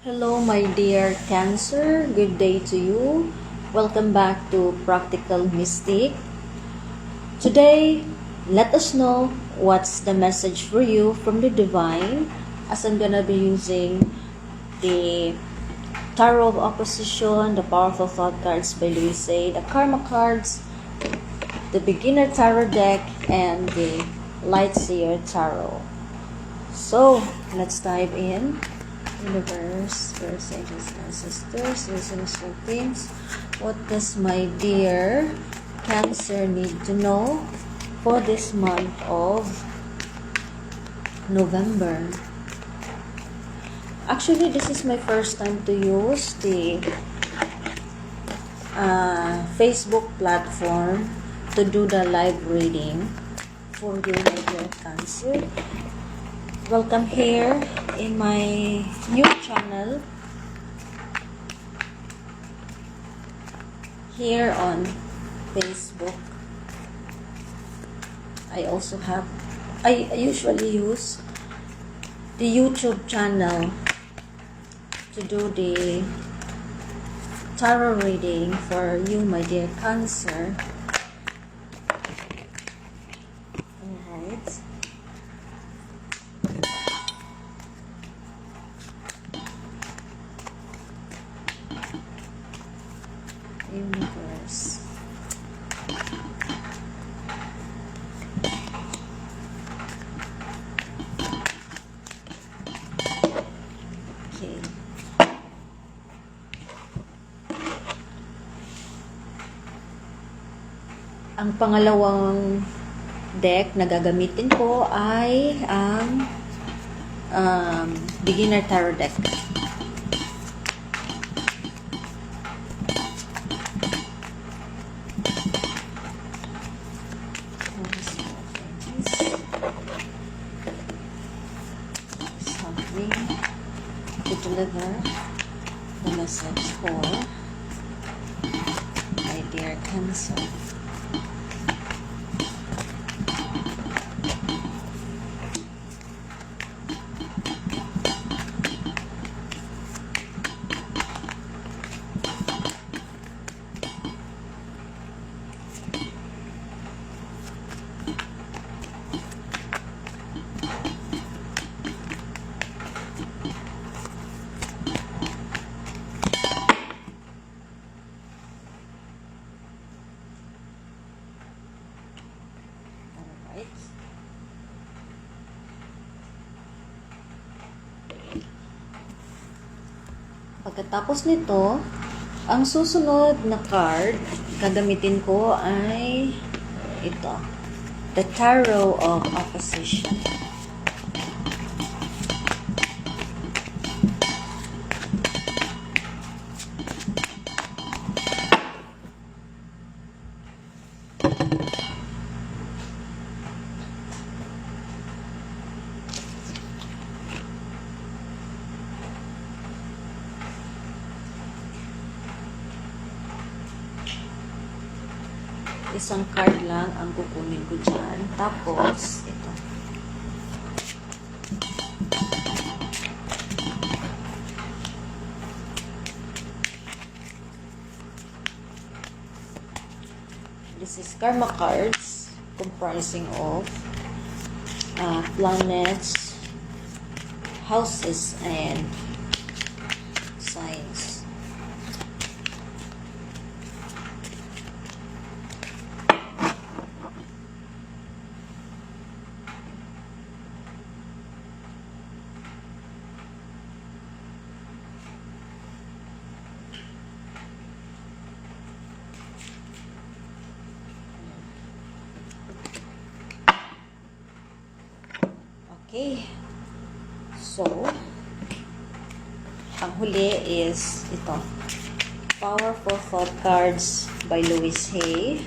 Hello, my dear Cancer. Good day to you. Welcome back to Practical Mystic. Today, let us know what's the message for you from the Divine, as I'm gonna be using the Tarot of Opposition, the Powerful Thought cards by Louise Hay, the Karma cards, the Beginner Tarot deck, and the Lightseer Tarot. So, let's dive in. Universe, Spirit, Sages, Ancestors, Listeners, and Things. What does my dear Cancer need to know for this month of November? Actually, this is my first time to use the Facebook platform to do the live reading for you, my dear Cancer. Welcome here in my new channel here on Facebook. I usually use the YouTube channel to do the tarot reading for you, my dear Cancer. Alright. Universe. Okay. Ang pangalawang deck na gagamitin ko ay ang Beginner Tarot deck. To deliver the message for my dear Cancer. Pagkatapos nito, ang susunod na card gagamitin ko ay ito, the Tarot of Opposition. Isang card lang ang kukunin ko dyan. Tapos, ito. This is Karma cards comprising of planets, houses, and signs. Okay. So, ang huli is ito. Powerful Thought cards by Louise Hay.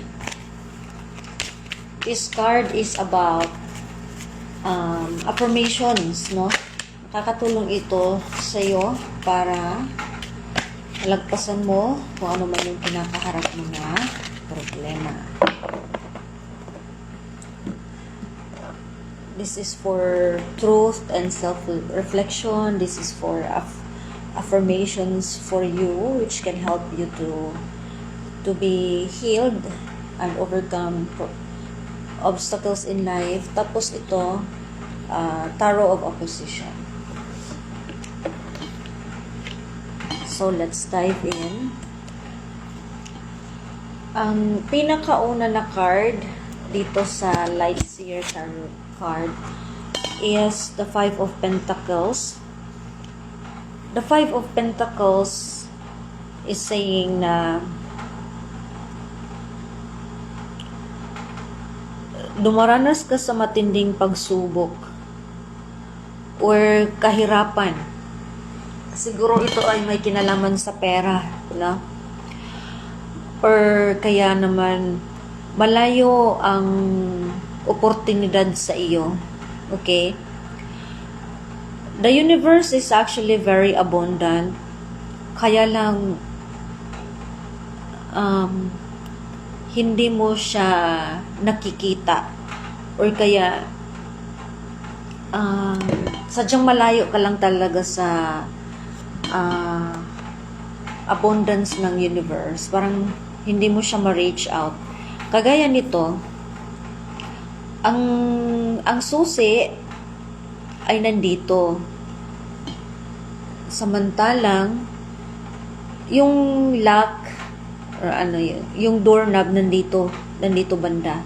This card is about affirmations, no? Nakakatulong ito sa iyo para malagpasan mo kung ano man yung kinakaharap mo na problema. This is for truth and self-reflection. This is for affirmations for you which can help you to be healed and overcome obstacles in life. Tapos ito, Tarot of Opposition. So, let's dive in. Ang pinakauna na card dito sa Lightseer Tarot card is the Five of Pentacles. The Five of Pentacles is saying na dumaranas ka sa matinding pagsubok or kahirapan. Siguro ito ay may kinalaman sa pera, no? Or kaya naman malayo ang oportunidad sa iyo. Okay? The universe is actually very abundant. Kaya lang hindi mo siya nakikita or kaya sadyang malayo ka lang talaga sa abundance ng universe. Parang hindi mo siya ma-reach out. Kagaya nito, ang susi ay nandito. Samantalang yung lock or yung doorknob nandito banda.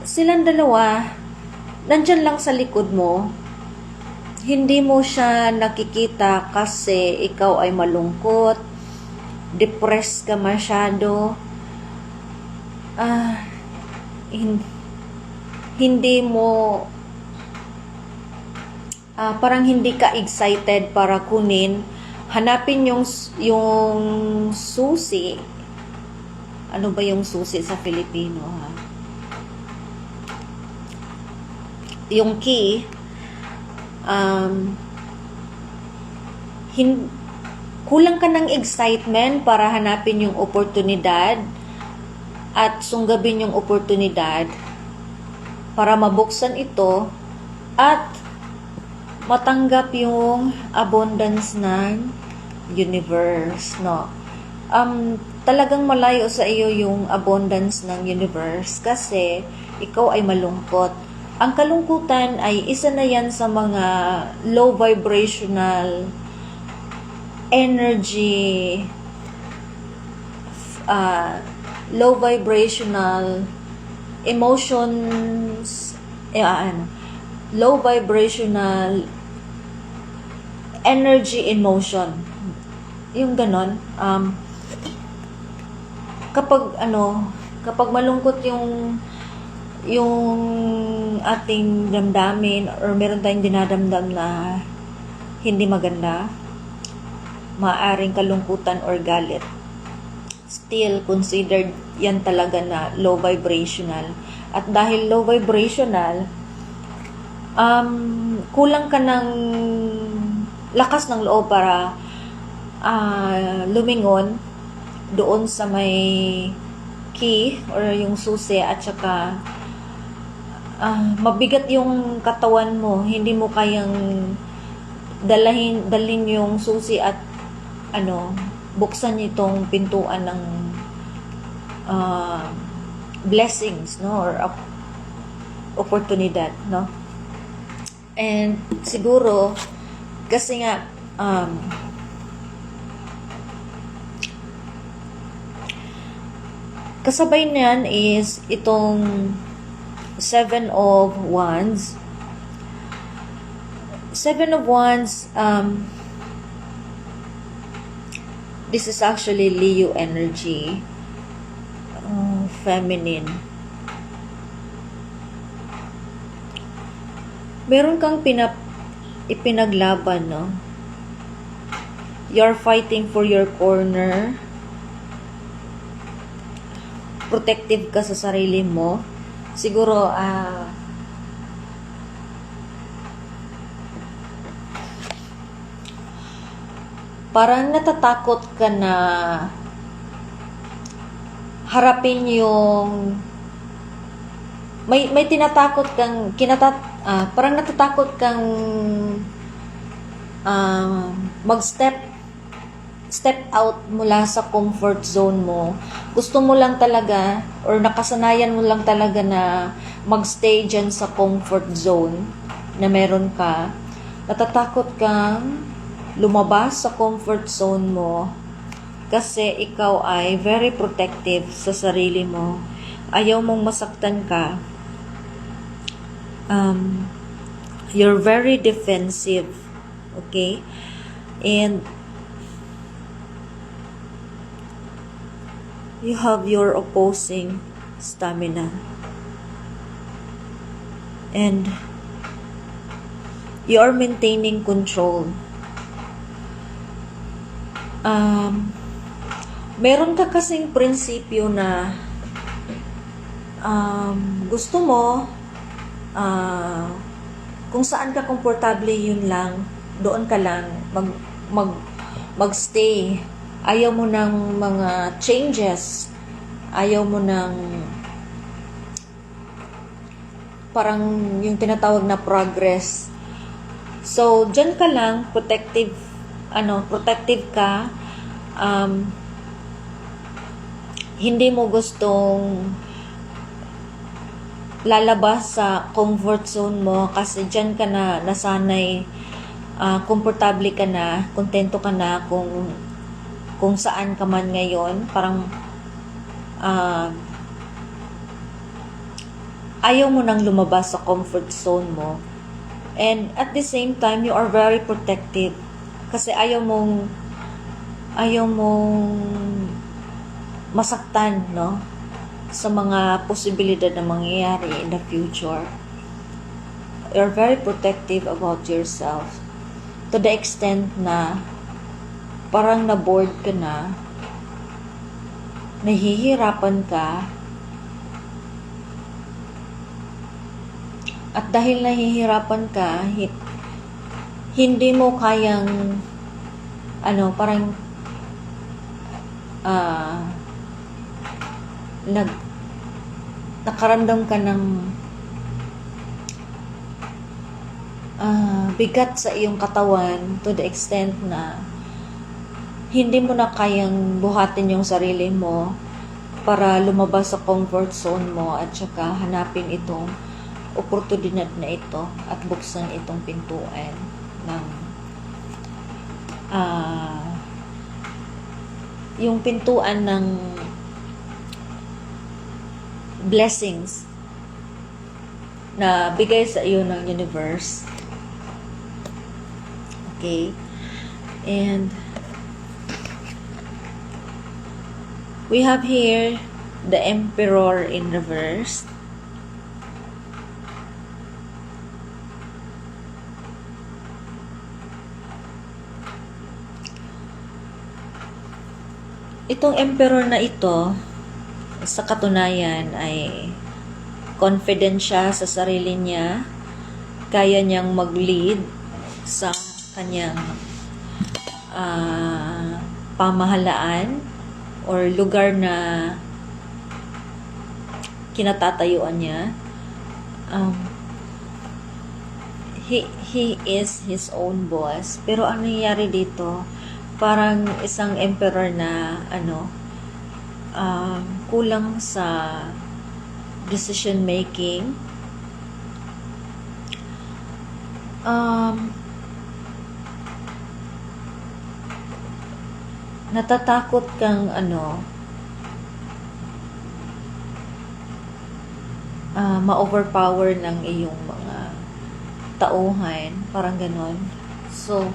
Silang dalawa nandyan lang sa likod mo. Hindi mo siya nakikita kasi ikaw ay malungkot, depressed ka masyado, hindi mo parang hindi ka excited para kunin, hanapin yung susi. Ano ba yung susi sa Filipino, ha? Yung key. Kulang ka ng excitement para hanapin yung oportunidad at sunggabin yung oportunidad para mabuksan ito at matanggap yung abundance ng universe, no? Talagang malayo sa iyo yung abundance ng universe kasi ikaw ay malungkot. Ang kalungkutan ay isa na yan sa mga low vibrational energy, low vibrational emotions, low vibrational energy in motion. Yung ganon. Kapag malungkot yung ating damdamin or meron tayong dinadamdam na hindi maganda, maaaring kalungkutan or galit, still considered yan talaga na low vibrational. At dahil low vibrational, kulang ka ng lakas ng loob para lumingon doon sa may key or yung susi, at saka mabigat yung katawan mo, hindi mo kayang dalhin yung susi at buksan itong pintuan ng blessings, no, or oportunidad, no? And siguro kasi nga kasabay niyan is itong Seven of Wands. Seven of Wands, this is actually Leo energy, feminine. Meron kang ipinaglaban, no? You're fighting for your corner. Protective ka sa sarili mo. Siguro, parang natatakot ka na harapin yung may tinatakot kang parang natatakot kang step out mula sa comfort zone mo. Gusto mo lang talaga or nakasanayan mo lang talaga na magstay dyan sa comfort zone na meron ka. Natatakot kang lumabas sa comfort zone mo kasi ikaw ay very protective sa sarili mo. Ayaw mong masaktan ka. You're very defensive. Okay? And you have your opposing stamina. And you are maintaining control. Meron ka kasing prinsipyo na gusto mo kung saan ka komportable, yun lang, doon ka lang magstay. Ayaw mo ng mga changes. Ayaw mo ng parang yung tinatawag na progress. So, dyan ka lang, protective ka. Hindi mo gustong lalabas sa comfort zone mo kasi dyan ka na nasanay, komportable ka na, kontento ka na kung saan ka man ngayon. Parang ayaw mo nang lumabas sa comfort zone mo. And at the same time, you are very protective kasi ayaw mong masaktan, no, sa mga posibilidad na mangyayari in the future. You're very protective about yourself to the extent na parang na-bored ka na, nahihirapan ka, at dahil nahihirapan ka, hindi mo kayang parang nakaramdam ka ng bigat sa iyong katawan to the extent na hindi mo na kayang buhatin yung sarili mo para lumabas sa comfort zone mo at saka hanapin itong oportunidad na ito at buksan itong pintuan ng yung pintuan ng blessings na bigay sa iyo ng universe. Okay? And we have here the Emperor in reverse. Itong Emperor na ito, sa katunayan ay confident siya sa sarili niya, kaya niyang mag-lead sa kanyang pamahalaan or lugar na kinatatayuan niya. He is his own boss. Pero ang nangyayari dito, parang isang emperor na kulang sa decision making. Natatakot kang ma-overpower ng iyong mga tauhan, parang ganon. So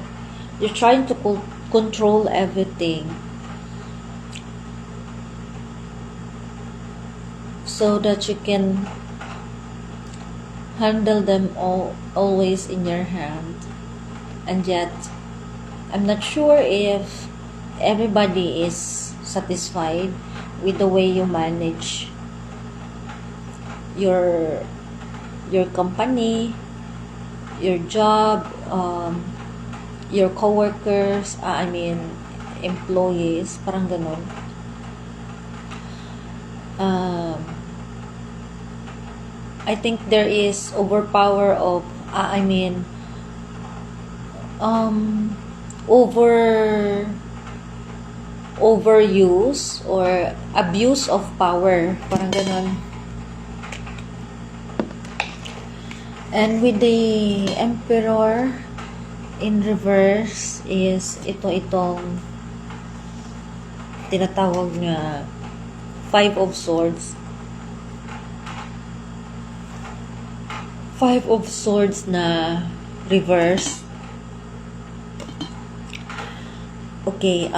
you're trying to control everything so that you can handle them all always in your hand. And yet I'm not sure if everybody is satisfied with the way you manage your company, your job, your coworkers, employees, parang ganun. I think there is overpower of um, over overuse or abuse of power, parang ganon. And with the Emperor in reverse is itong tinatawag na Five of Swords. Five of Swords na reverse. Okay,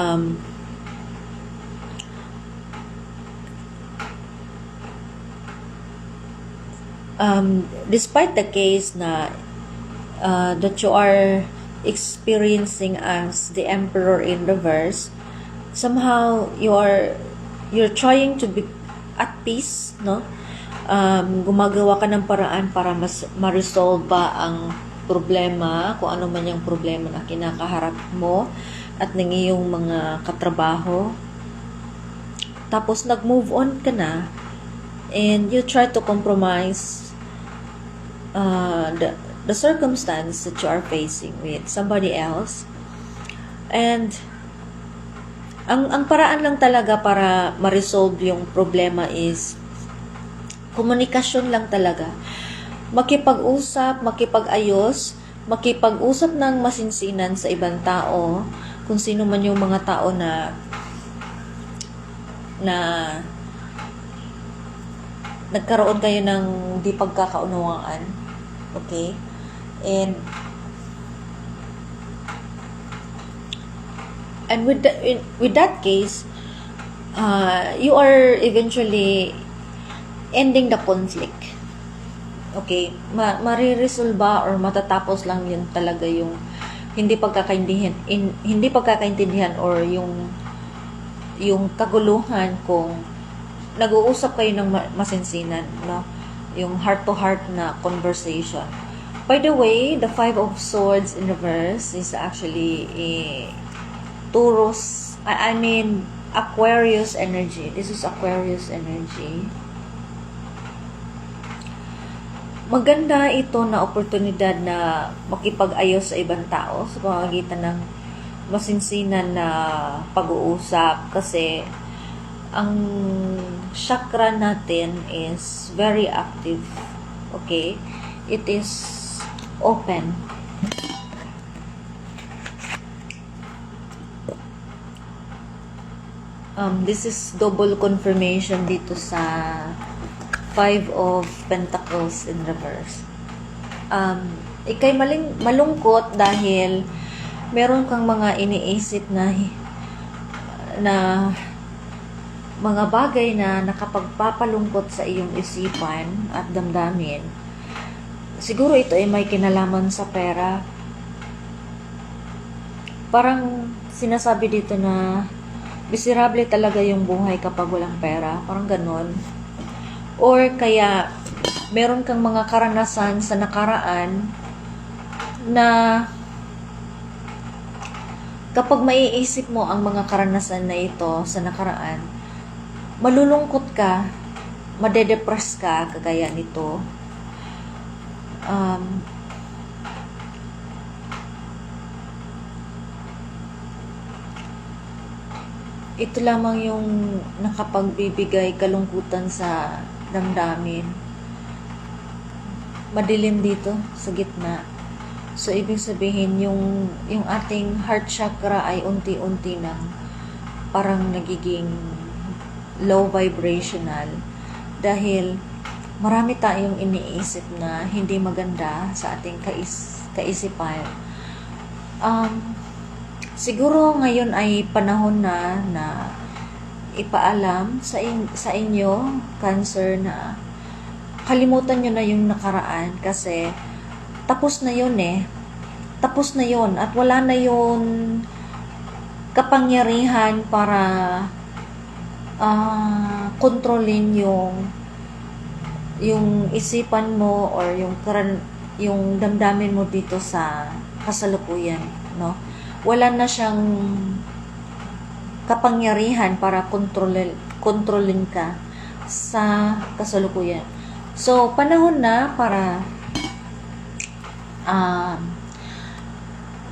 despite the case na that you are experiencing as the Emperor in reverse, somehow you're trying to be at peace, no? Gumagawa ka ng paraan para ma-resolve ba ang problema, kung ano man yung problema na kinakaharap mo at ng iyong mga katrabaho. Tapos nag-move on ka na and you try to compromise the circumstance that you are facing with somebody else. And ang paraan lang talaga para ma-resolve yung problema is komunikasyon lang talaga. Makipag-usap, makipag-ayos, makipag-usap ng masinsinan sa ibang tao, kung sino man yung mga tao na nagkaroon kayo ng di pagkakaunawaan. Okay? And with that case, you are eventually ending the conflict. Okay? Mariresolba or matatapos lang yun talaga yung hindi pagkakaintindihan or yung kaguluhan kung nag-uusap kayo ng masinsinan, no? Yung heart-to-heart na conversation. By the way, the Five of Swords in reverse is actually Aquarius energy. This is Aquarius energy. Maganda ito na oportunidad na makipag-ayos sa ibang tao sa pamamagitan ng masinsinan na pag-uusap, kasi ang chakra natin is very active. Okay? It is open. This is double confirmation dito sa Five of Pentacles in reverse. Ikay malungkot dahil meron kang mga iniisip na mga bagay na nakapagpapalungkot sa iyong isipan at damdamin. Siguro ito ay may kinalaman sa pera. Parang sinasabi dito na miserable talaga yung buhay kapag walang pera. Parang ganon. Or kaya meron kang mga karanasan sa nakaraan na kapag maiisip mo ang mga karanasan na ito sa nakaraan, malulungkot ka, madedepress ka, kagaya nito. Ito lamang yung nakapagbibigay kalungkutan sa damdamin. Madilim dito sa gitna. So, ibig sabihin, yung ating heart chakra ay unti-unti nang parang nagiging low vibrational dahil marami tayong iniisip na hindi maganda sa ating kaisipan. Siguro ngayon ay panahon na ipaalam sa inyo, Cancer, na kalimutan nyo na yung nakaraan kasi tapos na yun tapos na yun at wala na yung kapangyarihan para kontrolin yung isipan mo or yung damdamin mo dito sa kasalukuyan, no? Wala na siyang kapangyarihan para kontrolin ka sa kasalukuyan. So, panahon na para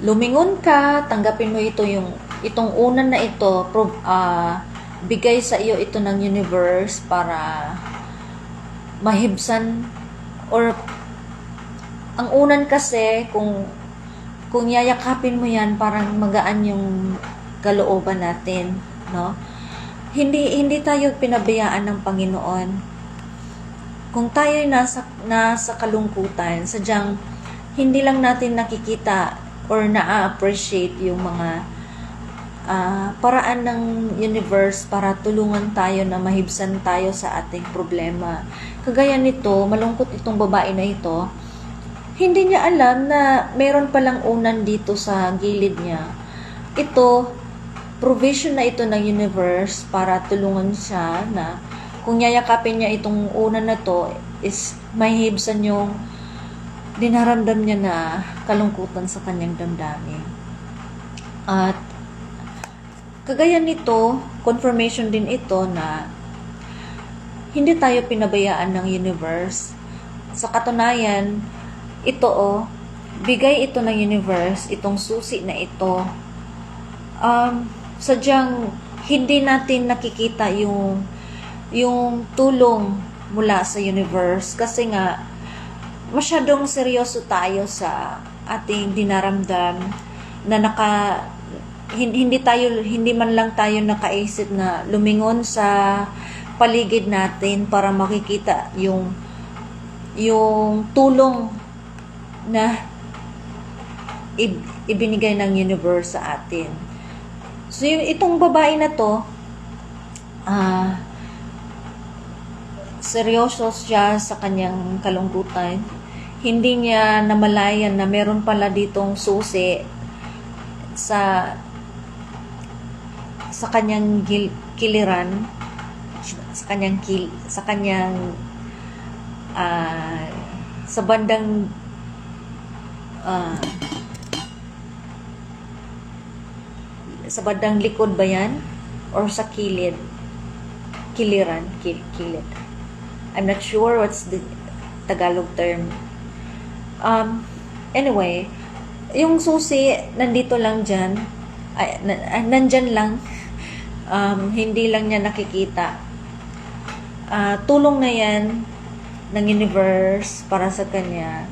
lumingon ka, tanggapin mo itong unan na ito, bigay sa iyo ito ng universe para mahibsan, or ang unan kasi kung yayakapin mo yan, parang magaan yung kalooban natin, no? Hindi tayo pinabayaan ng Panginoon. Kung tayo nasa kalungkutan, sadyang hindi lang natin nakikita or na-appreciate yung mga paraan ng universe para tulungan tayo na mahibsan tayo sa ating problema. Kagaya nito, malungkot itong babae na ito, hindi niya alam na meron palang unan dito sa gilid niya. Ito, provision na ito ng universe para tulungan siya na kung yayakapin niya itong unan na to, is mahibsan yung dinaramdam niya na kalungkutan sa kanyang damdamin. At kagaya nito, confirmation din ito na hindi tayo pinabayaan ng universe. Sa katunayan, ito bigay ito ng universe, itong susi na ito. Sadyang hindi natin nakikita yung tulong mula sa universe kasi nga masyadong seryoso tayo sa ating dinaramdam na hindi man lang tayo nakaisip na lumingon sa paligid natin para makikita yung tulong na ibinigay ng universe sa atin. So itong babae na to, seryoso siya sa kanyang kalungkutan. Hindi niya namalayan na meron pala ditong susi sa kanyang kiliran, sa bandang sa bandang likod ba yan? Or sa kilid? Kiliran? Kilid. I'm not sure what's the Tagalog term. Anyway, yung susi, nandito lang dyan. Nandyan lang. Hindi lang niya nakikita. Tulong na yan ng universe para sa kanya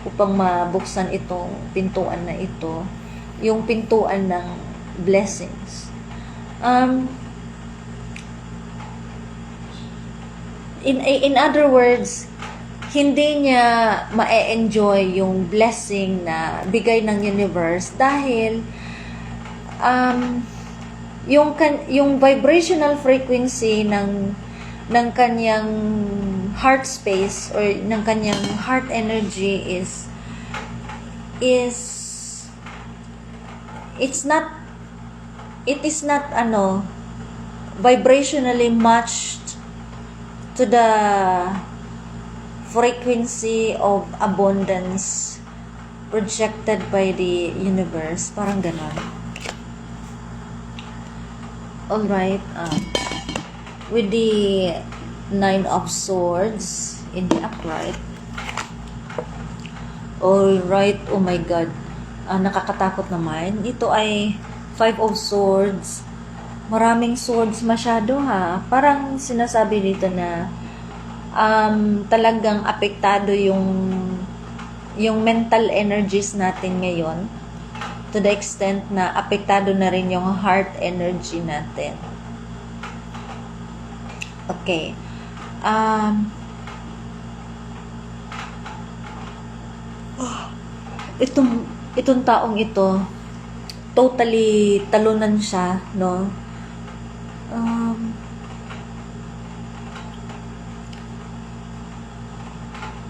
upang mabuksan itong pintuan na ito. Yung pintuan ng blessings. In other words, hindi niya ma-enjoy yung blessing na bigay ng universe dahil yung vibrational frequency ng kanyang heart space or ng kanyang heart energy is it is not vibrationally matched to the frequency of abundance projected by the universe. Parang ganon. Alright. With the 9 of Swords in the upright. Alright. Oh my God. Nakakatakot naman. Ito ay 5 of Swords. Maraming swords masyado ha. Parang sinasabi dito na talagang apektado yung mental energies natin ngayon to the extent na apektado na rin yung heart energy natin. Okay. Itong taong ito, totally talunan siya, no?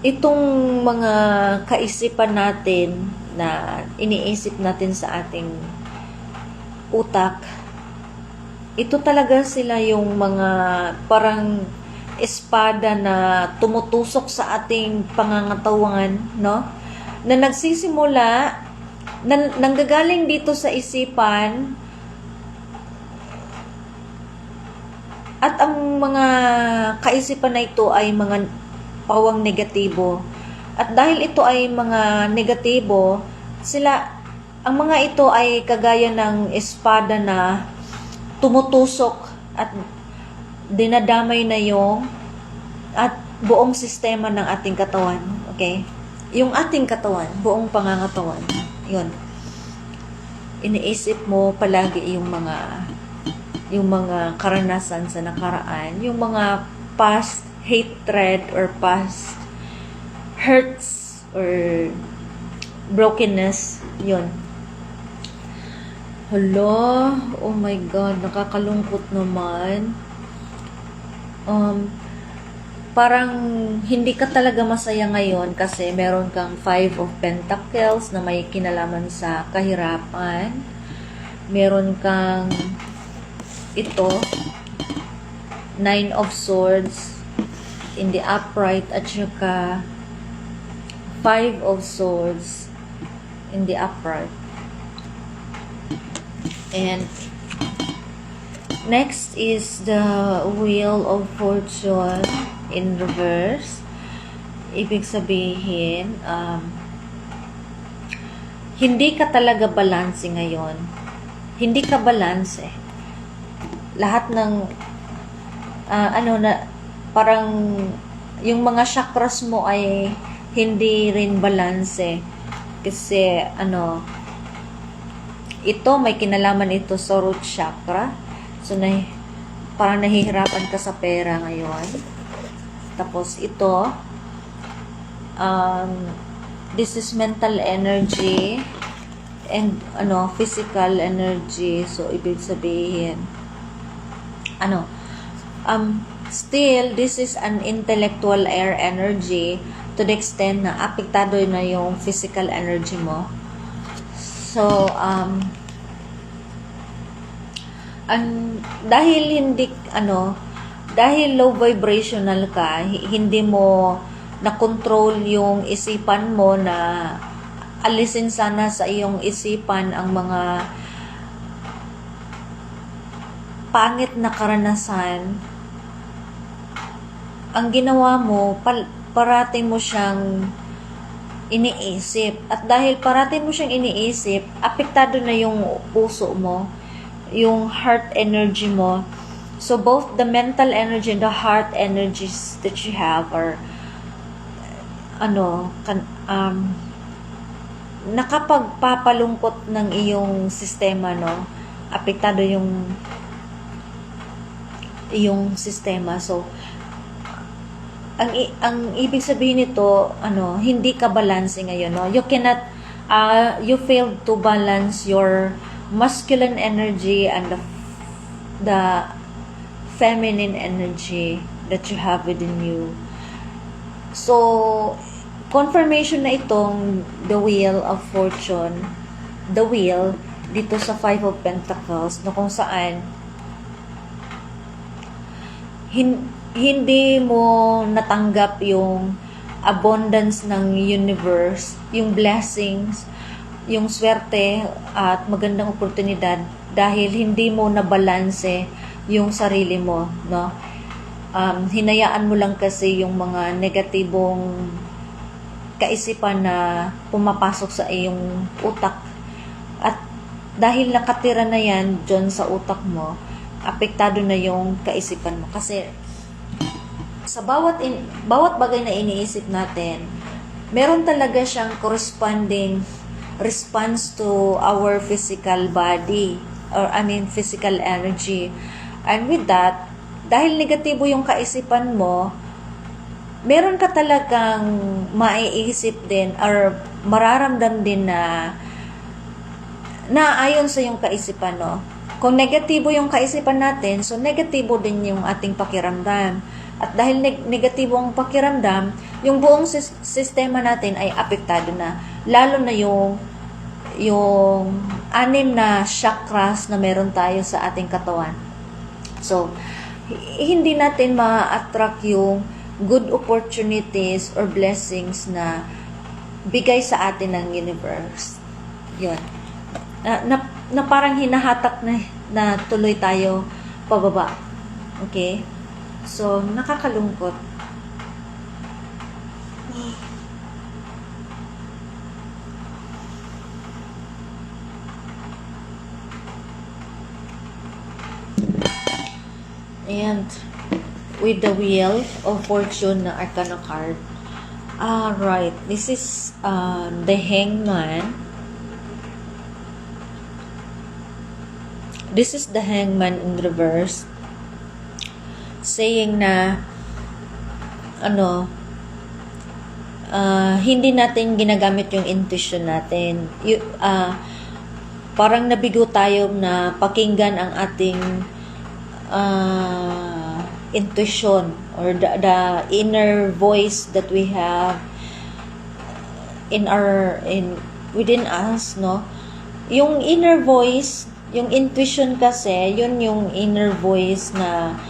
Itong mga kaisipan natin na iniisip natin sa ating utak, ito talaga sila yung mga parang espada na tumutusok sa ating pangangatawan, no? Na nagsisimula, nanggagaling dito sa isipan, at ang mga kaisipan na ito ay mga pawang negatibo. At dahil ito ay mga negatibo, sila Ang mga ito ay kagaya ng espada na tumutusok at dinadamay na yung at buong sistema ng ating katawan. Okay? Yung ating katawan, buong pangangatawan. Yun. Iniisip mo palagi yung mga karanasan sa nakaraan, yung mga past hatred or past hurts or brokenness. Yun. Hala, oh my God, nakakalungkot naman. Parang hindi ka talaga masaya ngayon kasi meron kang 5 of Pentacles na may kinalaman sa kahirapan. Meron kang ito, 9 of Swords in the upright at saka 5 of Swords in the upright. And next is the Wheel of Fortune in reverse. Ibig sabihin, hindi ka talaga balanse ngayon. Hindi ka balanse. Lahat ng, parang yung mga chakras mo ay hindi rin balanse. Kasi, ito, may kinalaman ito sa root chakra. So, parang nahihirapan ka sa pera ngayon. Tapos, ito, this is mental energy and, physical energy. So, ibig sabihin, still, this is an intellectual air energy to the extent na apektado na yung physical energy mo. So, dahil low vibrational ka, hindi mo na-control yung isipan mo na alisin sana sa iyong isipan ang mga pangit na karanasan. Ang ginawa mo, parating mo siyang iniisip. At dahil parating mo siyang iniisip, apektado na yung puso mo, yung heart energy mo. So, both the mental energy and the heart energies that you have are, nakapagpapalungkot ng iyong sistema, no? Apektado yung sistema. So, ang ibig sabihin nito, hindi ka balance ngayon, no? You cannot, you failed to balance your masculine energy and the feminine energy that you have within you. So, confirmation na itong the Wheel of Fortune, the Wheel, dito sa 5 of Pentacles, na kung saan hindi mo natanggap yung abundance ng universe, yung blessings, yung swerte at magandang oportunidad dahil hindi mo nabalanse yung sarili mo, no? Hinayaan mo lang kasi yung mga negatibong kaisipan na pumapasok sa iyong utak. At dahil nakatira na yan dyan sa utak mo, apektado na yung kaisipan mo. Kasi sa bawat bagay na iniisip natin, meron talaga siyang corresponding response to our physical body or physical energy. And with that, dahil negatibo yung kaisipan mo, meron ka talagang maiisip din or mararamdam din na ayon sa yung kaisipan, no? Kung negatibo yung kaisipan natin, so negatibo din yung ating pakiramdam. At dahil negatibo ang pakiramdam, yung buong sistema natin ay apektado na. Lalo na yung 6 na chakras na meron tayo sa ating katawan. So, hindi natin ma-attract yung good opportunities or blessings na bigay sa atin ng universe. Yun. Na parang hinahatak na tuloy tayo pababa. Okay? So, nakakalungkot. And with the Wheel of Fortune na Arcana card. Right. This is the Hangman. This is the Hangman in reverse. Saying na hindi natin ginagamit yung intuition natin. Parang nabigo tayo na pakinggan ang ating intuition or the inner voice that we have within us, no? Yung inner voice, yung intuition kasi, yun yung inner voice na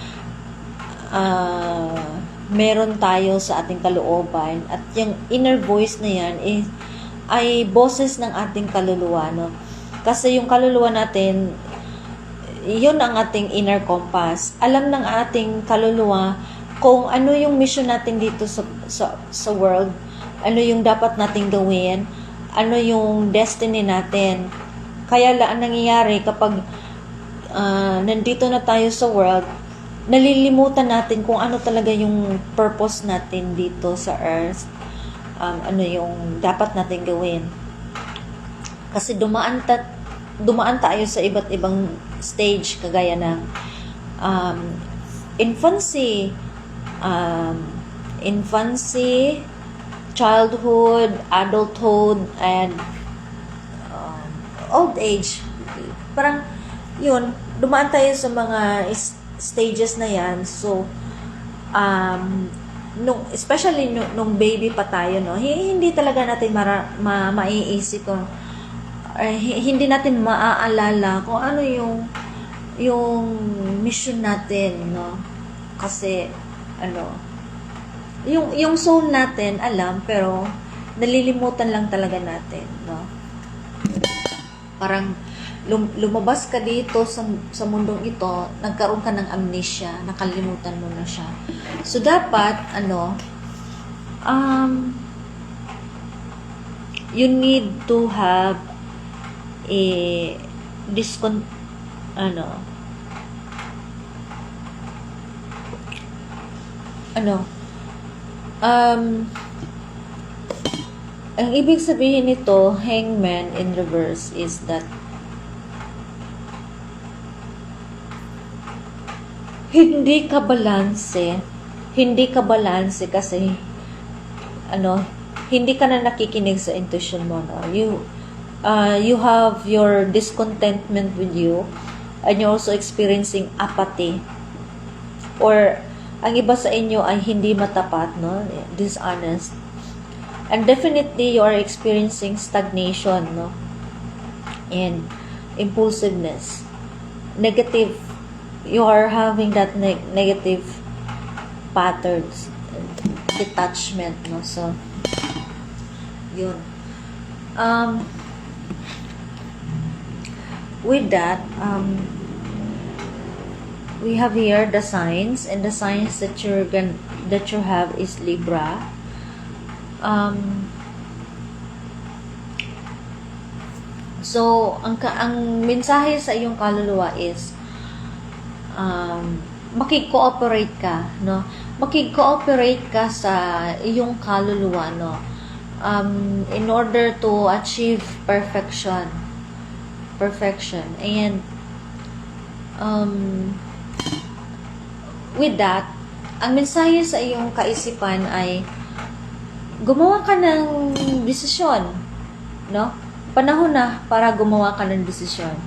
meron tayo sa ating kalooban, at yung inner voice na yan ay boses ng ating kaluluwa, no? Kasi yung kaluluwa natin, yun ang ating inner compass. Alam ng ating kaluluwa kung ano yung mission natin dito sa world, ano yung dapat nating gawin, ano yung destiny natin. Kaya ang nangyayari kapag nandito na tayo sa world, nalilimutan natin kung ano talaga yung purpose natin dito sa earth, ano yung dapat natin gawin. Kasi dumaan tayo sa iba't ibang stage, kagaya ng infancy, childhood, adulthood, and old age. Parang yun, dumaan tayo sa mga stages na yan. So especially nung baby pa tayo, no, hindi talaga natin maiisip kung hindi natin maaalala kung ano yung mission natin, no? Kasi yung soul natin alam, pero nalilimutan lang talaga natin, no? Parang lumabas ka dito sa mundong ito, nagkaroon ka ng amnesia, nakalimutan mo na siya. So dapat you need to have ang ibig sabihin nito, Hangman in reverse, is that hindi ka balanse kasi hindi ka na nakikinig sa intuition mo, no? You have your discontentment with you, and you're also experiencing apathy, or ang iba sa inyo ay hindi matapat, no? Dishonest, and definitely you are experiencing stagnation, no? And impulsiveness, negative. You are having that negative patterns, detachment, no? So yun. With that, we have here the signs, and the signs that you have is Libra. So ang mensahe sa iyong kaluluwa is makikooperate ka, no? Makikooperate ka sa iyong kaluluwa, no? In order to achieve perfection, and with that, ang mensahe sa iyong kaisipan ay gumawa ka ng desisyon, no? Panahon na para gumawa ka ng desisyon.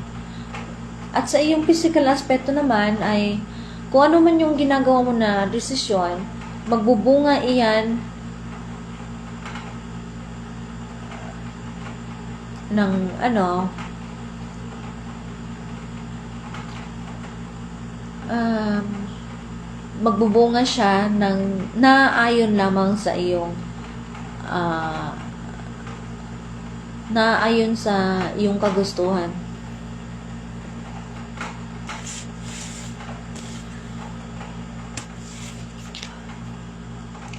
At sa iyong physical aspekto naman ay kung ano man yung ginagawa mo na desisyon, magbubunga iyan ng magbubunga siya ng naayon lamang sa iyong naayon sa iyong kagustuhan.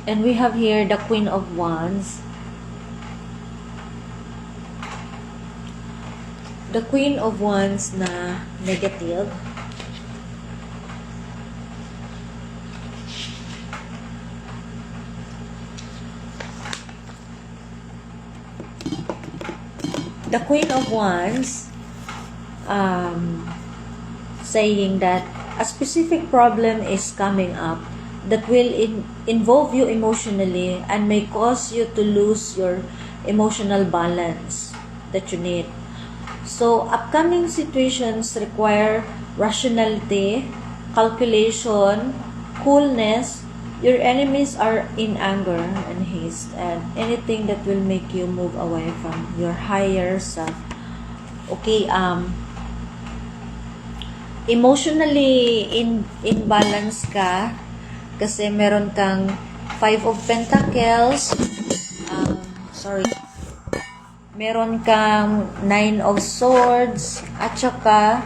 And we have here the Queen of Wands. The Queen of Wands na negative. the Queen of Wands, saying that a specific problem is coming up that will involve you emotionally and may cause you to lose your emotional balance that you need. So, upcoming situations require rationality, calculation, coolness. Your enemies are in anger and haste, and anything that will make you move away from your higher self. Okay, emotionally in balance ka kasi meron kang 5 of Pentacles, meron kang 9 of Swords, at saka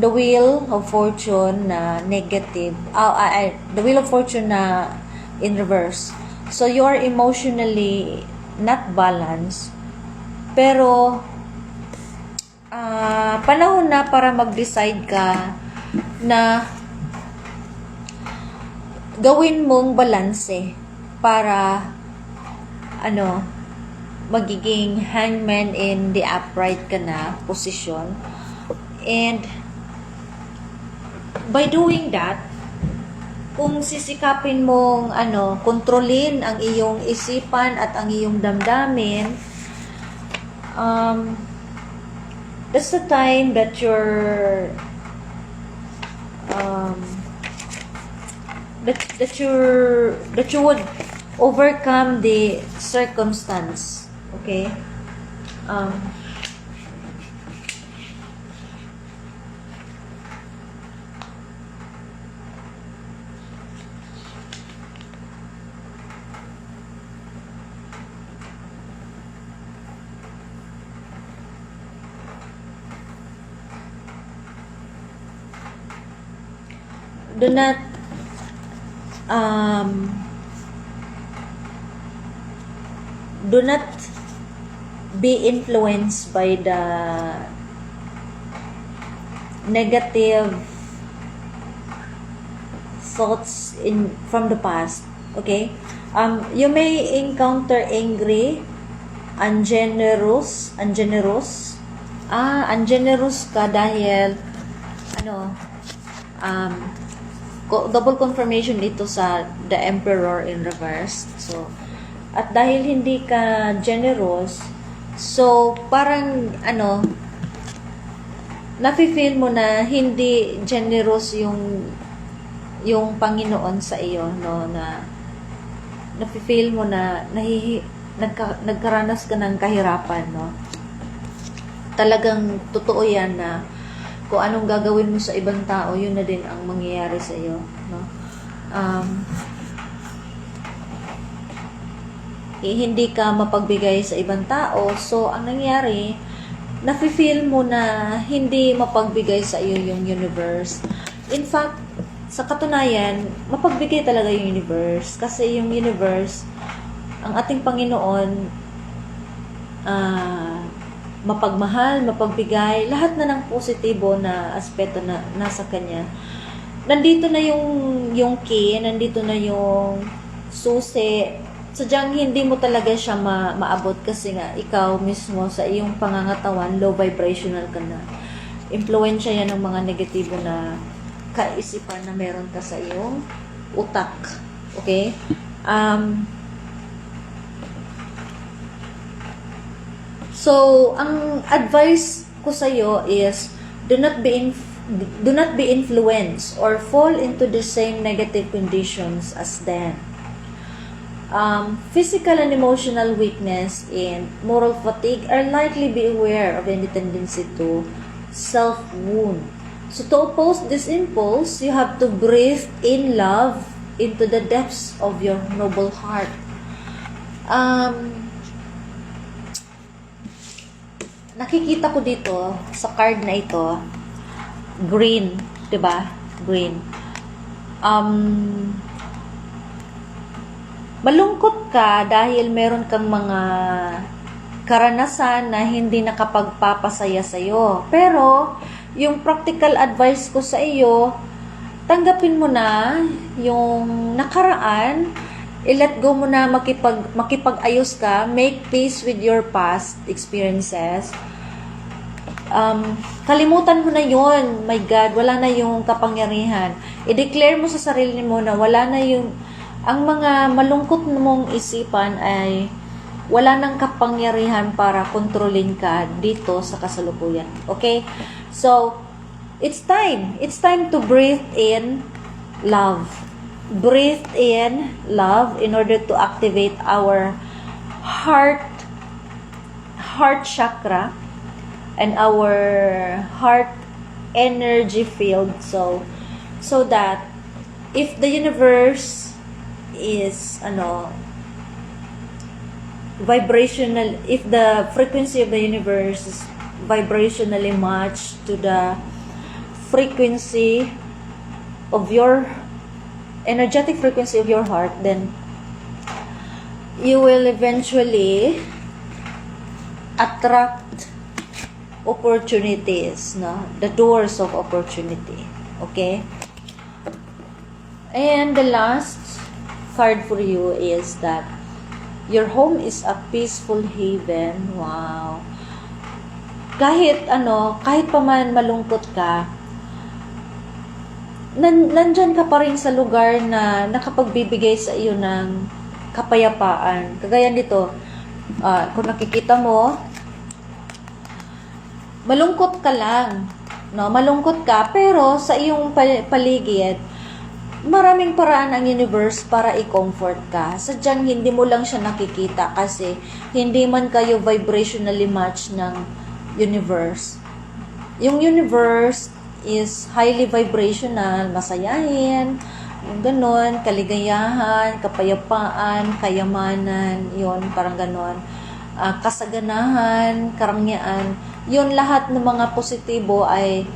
the Wheel of Fortune na negative, the Wheel of Fortune na in reverse. So you are emotionally not balanced, pero panahon na para mag-decide ka na gawin mong balanse para magiging hangman in the upright ka na posisyon. And by doing that, kung sisikapin mong kontrolin ang iyong isipan at ang iyong damdamin, that's the time that that you would overcome the circumstance. Okay? Do not be influenced by the negative thoughts from the past. Okay? You may encounter angry, ungenerous ka dahil double confirmation dito sa the Emperor in reverse. So, at dahil hindi ka generous, so parang nafe-feel mo na hindi generous yung Panginoon sa iyo, no, na nafe-feel mo na nagkaranas ka ng kahirapan, no. Talagang totoo yan na kung anong gagawin mo sa ibang tao, yun na din ang mangyayari sa iyo, no? Hindi ka mapagbigay sa ibang tao, so ang nangyari, nafe-feel mo na hindi mapagbigay sa iyo yung universe. In fact, sa katunayan, mapagbigay talaga yung universe, kasi yung universe, ang ating Panginoon, mapagmahal, mapagbigay, lahat na ng positibo na aspeto na nasa kanya. Nandito na yung key, nandito na yung susi. Sadyang hindi mo talaga siya maabot kasi nga ikaw mismo sa iyong pangangatawan, low vibrational ka na. Impluwensya yan ng mga negatibo na kaisipan na meron ka sa iyong utak. Okay? So, ang advice ko sa iyo is do not be influenced or fall into the same negative conditions as them. Physical and emotional weakness and moral fatigue are likely be aware of any tendency to self-wound. So, to oppose this impulse, you have to breathe in love into the depths of your noble heart. Nakikita ko dito sa card na ito, green, 'di ba? Green. Malungkot ka dahil meron kang mga karanasan na hindi nakapagpapasaya sa iyo. Pero yung practical advice ko sa iyo, tanggapin mo na yung nakaraan i-let go mo na, makipag-ayos ka, make peace with your past experiences. Kalimutan mo na yon. My God, wala na yung kapangyarihan. I-declare mo sa sarili mo na wala na yung, ang mga malungkot mong isipan ay wala nang kapangyarihan para kontrolin ka dito sa kasalukuyan. Okay? So, it's time. It's time to breathe in love. Breathe in love in order to activate our heart chakra and our heart energy field, so that if the universe is vibrational, if the frequency of the universe is vibrationally matched to the frequency of your energetic frequency of your heart, then you will eventually attract opportunities, the doors of opportunity. Okay? And the last card for you is that your home is a peaceful haven. Wow. Kahit pa man malungkot ka, nandyan ka pa rin sa lugar na nakapagbibigay sa iyo ng kapayapaan. Kagaya nito, kung nakikita mo, malungkot ka lang, malungkot ka, pero sa iyong paligid, maraming paraan ang universe para i-comfort ka. Sadyang hindi mo lang siya nakikita kasi hindi man kayo vibrationally matched ng universe. Yung universe is highly vibrational, masayahin, ganon, kaligayahan, kapayapaan, kayamanan, yon, parang ganon, kasaganahan, karangyaan, yon, lahat ng mga positibo ay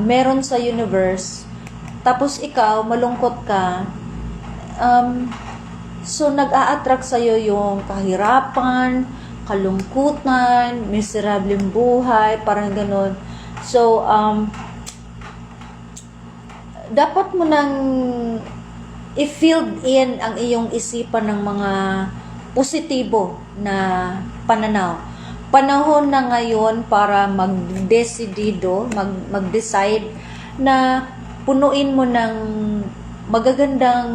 meron sa universe. Tapos ikaw, malungkot ka, so nag-a-attract sa'yo yung kahirapan, kalungkutan, miserableng buhay, parang ganon. So, dapat mo nang i-fill in ang iyong isipan ng mga positibo na pananaw. Panahon na ngayon para mag-decide na punuin mo ng magagandang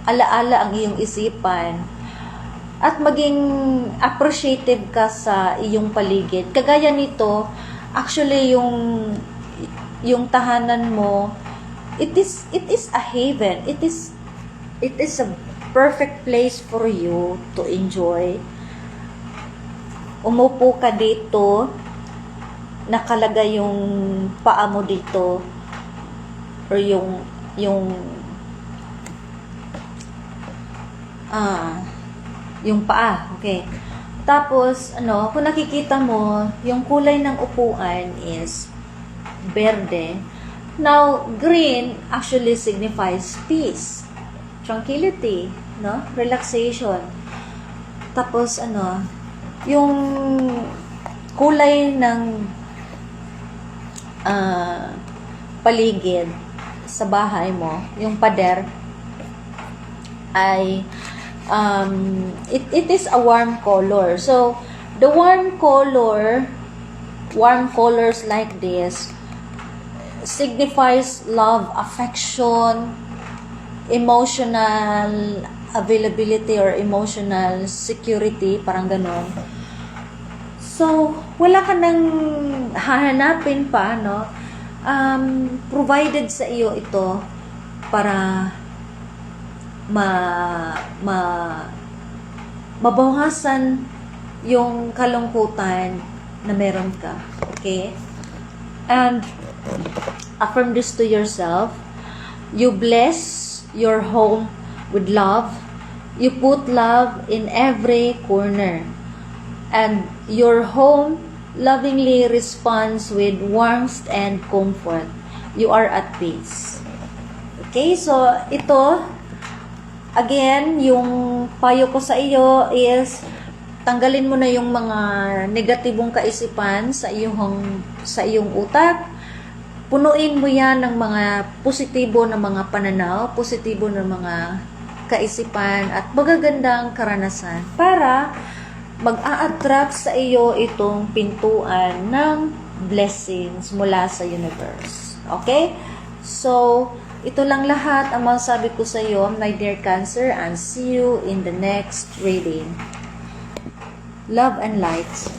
alaala ang iyong isipan at maging appreciative ka sa iyong paligid. Kagaya nito, actually yung tahanan mo, it is a haven. It is a perfect place for you to enjoy. Umupo ka dito, nakalagay yung paa mo dito, or yung paa, okay. Tapos, kung nakikita mo, yung kulay ng upuan is berde. Now, green actually signifies peace, tranquility, relaxation. Tapos, yung kulay ng paligid sa bahay mo, yung pader, ay it is a warm color. So the warm colors like this signifies love, affection, emotional availability or emotional security, parang ganon. So wala ka nang hahanapin pa, provided sa iyo ito para mabawasan yung kalungkutan na meron ka. Okay? And affirm this to yourself. You bless your home with love. You put love in every corner. And your home lovingly responds with warmth and comfort. You are at peace. Okay? So, ito, again, yung payo ko sa iyo is tanggalin mo na yung mga negatibong kaisipan sa iyong utak. Punuin mo yan ng mga positibo na mga pananaw, positibo na mga kaisipan at magagandang karanasan para mag-a-attract sa iyo itong pintuan ng blessings mula sa universe. Okay? So, ito lang lahat ang masasabi ko sa iyo, my dear Cancer, and see you in the next reading. Love and light.